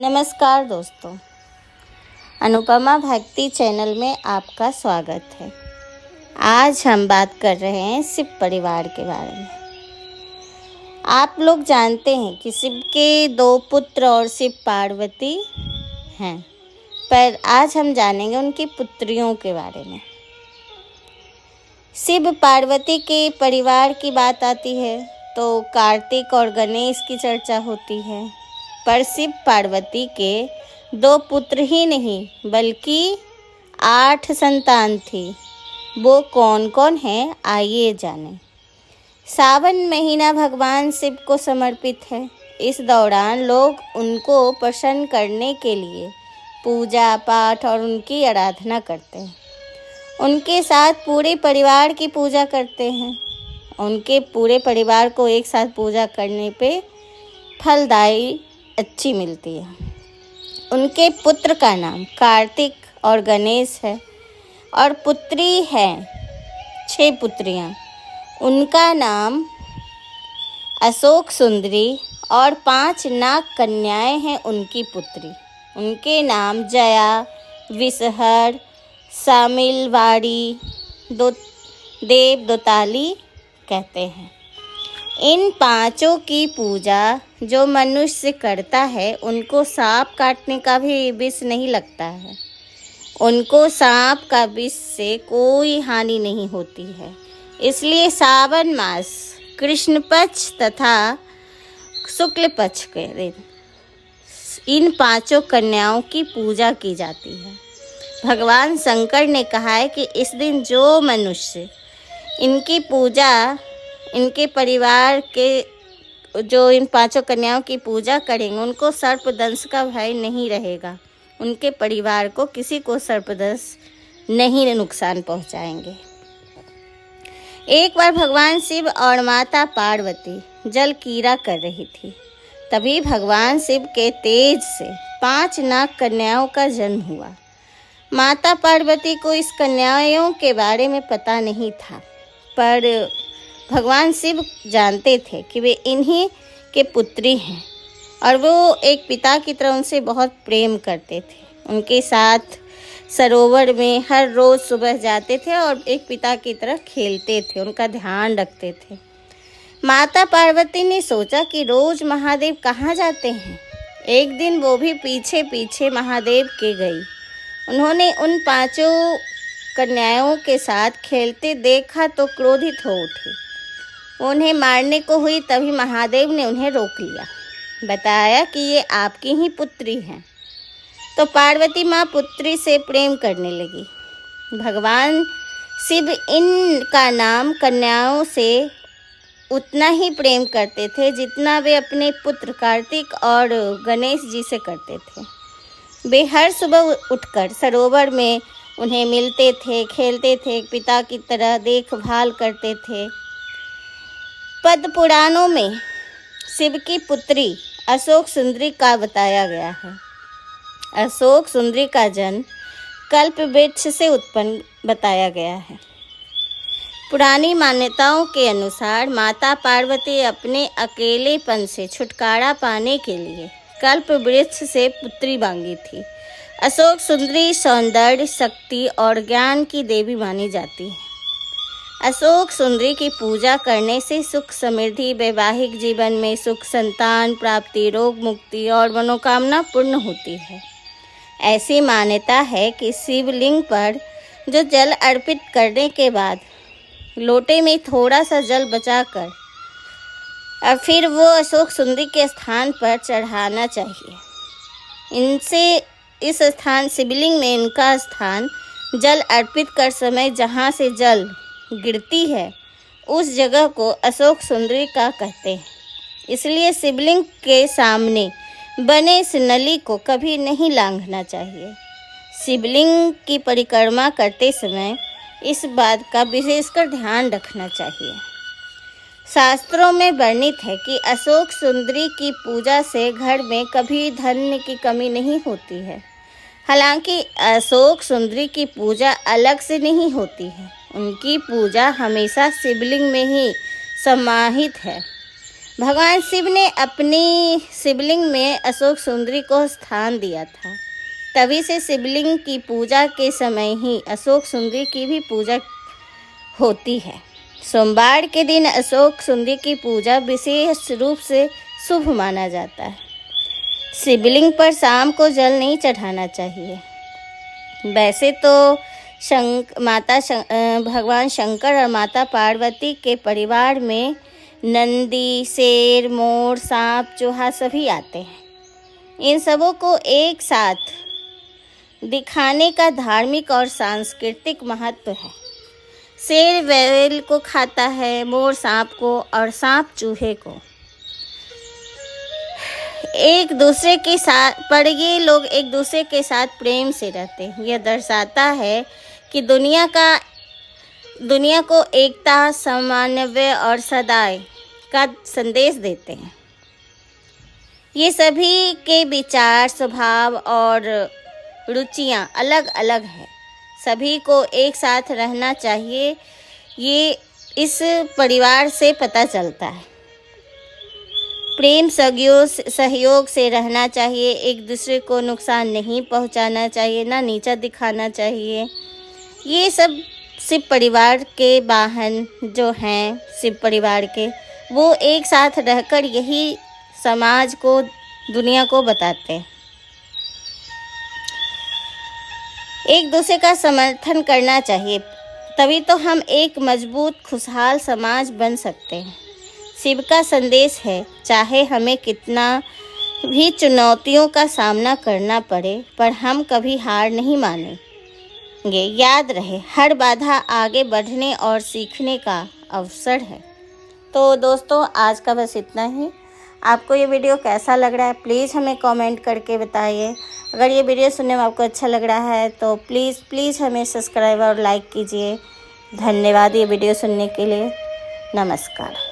नमस्कार दोस्तों, अनुपमा भक्ति चैनल में आपका स्वागत है। आज हम बात कर रहे हैं शिव परिवार के बारे में। आप लोग जानते हैं कि शिव के 2 पुत्र और शिव पार्वती हैं, पर आज हम जानेंगे उनकी पुत्रियों के बारे में। शिव पार्वती के परिवार की बात आती है तो कार्तिक और गणेश की चर्चा होती है, पर शिव पार्वती के 2 पुत्र ही नहीं बल्कि 8 संतान थी। वो कौन कौन हैं, आइए जानें। सावन महीना भगवान शिव को समर्पित है। इस दौरान लोग उनको प्रसन्न करने के लिए पूजा पाठ और उनकी आराधना करते हैं। उनके साथ पूरे परिवार की पूजा करते हैं। उनके पूरे परिवार को एक साथ पूजा करने पे फलदायी अच्छी मिलती है। उनके पुत्र का नाम कार्तिक और गणेश है और पुत्री है 6 पुत्रियां। उनका नाम अशोक सुंदरी और 5 नाग कन्याएं हैं उनकी पुत्री। उनके नाम जया, विषहर, सामिलवाड़ी, देव दोताली कहते हैं। इन 5 की पूजा जो मनुष्य करता है उनको सांप काटने का भी विष नहीं लगता है। उनको सांप का विष से कोई हानि नहीं होती है। इसलिए सावन मास कृष्ण पक्ष तथा शुक्ल पक्ष के दिन इन 5 कन्याओं की पूजा की जाती है। भगवान शंकर ने कहा है कि इस दिन जो मनुष्य इनकी पूजा, इनके परिवार के जो इन 5 कन्याओं की पूजा करेंगे उनको सर्पदंश का भय नहीं रहेगा। उनके परिवार को किसी को सर्पदंश नहीं नुकसान पहुंचाएंगे। एक बार भगवान शिव और माता पार्वती जल क्रीड़ा कर रही थी। तभी भगवान शिव के तेज से 5 नाग कन्याओं का जन्म हुआ। माता पार्वती को इस कन्याओं के बारे में पता नहीं था, पर भगवान शिव जानते थे कि वे इन्हीं के पुत्री हैं और वो एक पिता की तरह उनसे बहुत प्रेम करते थे। उनके साथ सरोवर में हर रोज़ सुबह जाते थे और एक पिता की तरह खेलते थे, उनका ध्यान रखते थे। माता पार्वती ने सोचा कि रोज़ महादेव कहाँ जाते हैं। एक दिन वो भी पीछे पीछे महादेव के गई। उन्होंने उन 5 कन्याओं के साथ खेलते देखा तो क्रोधित हो उठी। उन्हें मारने को हुई, तभी महादेव ने उन्हें रोक लिया। बताया कि ये आपकी ही पुत्री हैं। तो पार्वती माँ पुत्री से प्रेम करने लगी। भगवान शिव इनका नाम कन्याओं से उतना ही प्रेम करते थे जितना वे अपने पुत्र कार्तिक और गणेश जी से करते थे। वे हर सुबह उठकर सरोवर में उन्हें मिलते थे, खेलते थे, एक पिता की तरह देखभाल करते थे। पद्म पुराणों में शिव की पुत्री अशोक सुंदरी का बताया गया है। अशोक सुंदरी का जन्म कल्प वृक्ष से उत्पन्न बताया गया है। पुरानी मान्यताओं के अनुसार माता पार्वती अपने अकेलेपन से छुटकारा पाने के लिए कल्प वृक्ष से पुत्री मांगी थी। अशोक सुंदरी सौंदर्य, शक्ति और ज्ञान की देवी मानी जाती है। अशोक सुंदरी की पूजा करने से सुख समृद्धि, वैवाहिक जीवन में सुख, संतान प्राप्ति, रोग मुक्ति और मनोकामना पूर्ण होती है। ऐसी मान्यता है कि शिवलिंग पर जो जल अर्पित करने के बाद लोटे में थोड़ा सा जल बचाकर और फिर वो अशोक सुंदरी के स्थान पर चढ़ाना चाहिए। इनसे इस स्थान शिवलिंग में इनका स्थान जल अर्पित कर समय जहाँ से जल गिरती है उस जगह को अशोक सुंदरी का कहते हैं। इसलिए शिवलिंग के सामने बने इस नली को कभी नहीं लांघना चाहिए। शिवलिंग की परिक्रमा करते समय इस बात का विशेषकर ध्यान रखना चाहिए। शास्त्रों में वर्णित है कि अशोक सुंदरी की पूजा से घर में कभी धन की कमी नहीं होती है। हालांकि अशोक सुंदरी की पूजा अलग से नहीं होती है, उनकी पूजा हमेशा शिवलिंग में ही समाहित है। भगवान शिव ने अपनी शिवलिंग में अशोक सुंदरी को स्थान दिया था। तभी से शिवलिंग की पूजा के समय ही अशोक सुंदरी की भी पूजा होती है। सोमवार के दिन अशोक सुंदरी की पूजा विशेष रूप से शुभ माना जाता है। शिवलिंग पर शाम को जल नहीं चढ़ाना चाहिए। वैसे तो भगवान शंकर और माता पार्वती के परिवार में नंदी, शेर, मोर, सांप, चूहा सभी आते हैं। इन सबों को एक साथ दिखाने का धार्मिक और सांस्कृतिक महत्व है। शेर बैल को खाता है, मोर सांप को और सांप चूहे को। एक दूसरे के साथ पर ये लोग एक दूसरे के साथ प्रेम से रहते हैं। यह दर्शाता है कि दुनिया को एकता, समन्वय और सदाई का संदेश देते हैं। ये सभी के विचार, स्वभाव और रुचियाँ अलग अलग हैं। सभी को एक साथ रहना चाहिए, ये इस परिवार से पता चलता है। प्रेम सहयोग से रहना चाहिए, एक दूसरे को नुकसान नहीं पहुंचाना चाहिए, ना नीचा दिखाना चाहिए। ये सब शिव परिवार के वाहन जो हैं शिव परिवार के, वो एक साथ रहकर यही समाज को, दुनिया को बताते हैं। एक दूसरे का समर्थन करना चाहिए, तभी तो हम एक मजबूत, खुशहाल समाज बन सकते हैं। शिव का संदेश है, चाहे हमें कितना भी चुनौतियों का सामना करना पड़े, पर हम कभी हार नहीं मानेंगे। याद रहे, हर बाधा आगे बढ़ने और सीखने का अवसर है। तो दोस्तों, आज का बस इतना ही। आपको ये वीडियो कैसा लग रहा है प्लीज़ हमें कमेंट करके बताइए। अगर ये वीडियो सुनने में आपको अच्छा लग रहा है तो प्लीज़ हमें सब्सक्राइब और लाइक कीजिए। धन्यवाद ये वीडियो सुनने के लिए। नमस्कार।